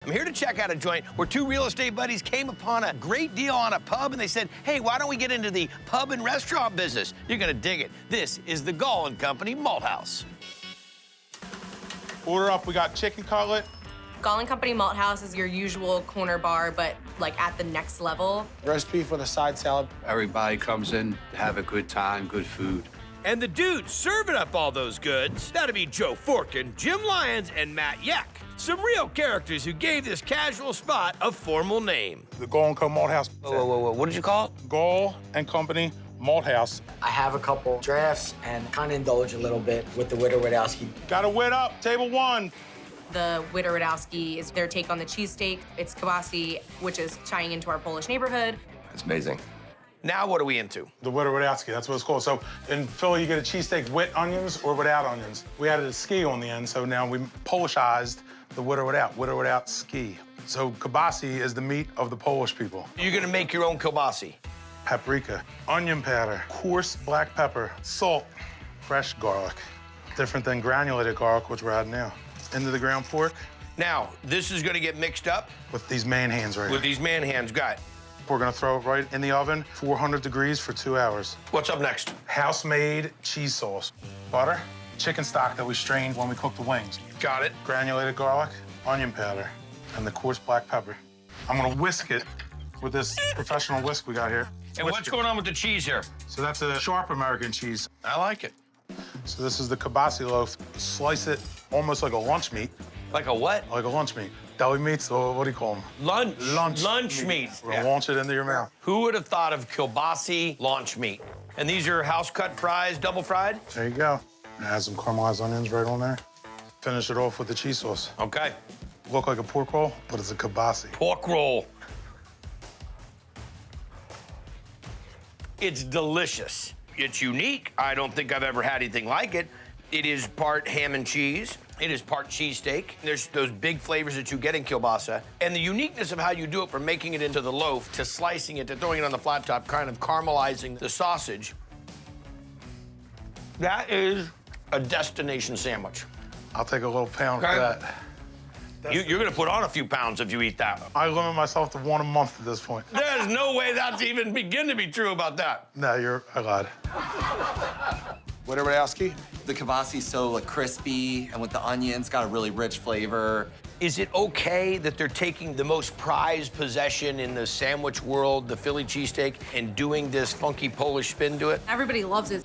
I'm here to check out a joint where two real estate buddies came upon a great deal on a pub, and they said, hey, why don't we get into the pub and restaurant business? You're gonna dig it. This is the Gall & Company Malt House. Order up, we got chicken cutlet. Gall & Company Malt House is your usual corner bar, but like at the next level. Roast beef with a side salad. Everybody comes in to have a good time, good food. And the dudes serving up all those goods, that'd be Joe Forkin, Jim Lyons, and Matt Yeck. Some real characters who gave this casual spot a formal name. The Gall & Co. Malt House. Whoa, what did you call it? Gall & Company Malt House. I have a couple drafts and kind of indulge a little bit with the Witowski. Got a wit up, table one. The Witowski is their take on the cheesesteak. It's kielbasa, which is tying into our Polish neighborhood. It's amazing. Now what are we into? The Witowski, that's what it's called. So in Philly, you get a cheesesteak with onions or without onions. We added a ski on the end, so now we Polishized the without ski. So kielbasa is the meat of the Polish people. You're gonna make your own kielbasa. Paprika, onion powder, coarse black pepper, salt, fresh garlic. Different than granulated garlic, which we're adding now. Into the ground pork. Now, this is gonna get mixed up With these man hands right with here. these man hands. Got. We're gonna throw it right in the oven, 400 degrees for 2 hours. What's up next? House-made cheese sauce. Butter, chicken stock that we strained when we cooked the wings. Got it. Granulated garlic, onion powder, and the coarse black pepper. I'm gonna whisk it with this professional whisk we got here. And what's going on with the cheese here? So that's a sharp American cheese. I like it. So this is the kielbasa loaf. Slice it almost like a lunch meat. Like a what? Like a lunch meat. Deli meats, or what do you call them? Lunch meat. We're gonna launch it into your mouth. Who would have thought of kielbasa launch meat? And these are house-cut fries, double fried? There you go. Add some caramelized onions right on there. Finish it off with the cheese sauce. Okay. Look like a pork roll, but it's a kielbasa. Pork roll. It's delicious. It's unique. I don't think I've ever had anything like it. It is part ham and cheese. It is part cheesesteak. There's those big flavors that you get in kielbasa. And the uniqueness of how you do it, from making it into the loaf, to slicing it, to throwing it on the flat top, kind of caramelizing the sausage. That is a destination sandwich. I'll take a little pound Okay. of that. You're gonna put on a few pounds if you eat that. I limit myself to one a month at this point. There's no way that's even begin to be true about that. No, I lied. Witowski? The kielbasa so like crispy, and with the onions, got a really rich flavor. Is it okay that they're taking the most prized possession in the sandwich world, the Philly cheesesteak, and doing this funky Polish spin to it? Everybody loves it.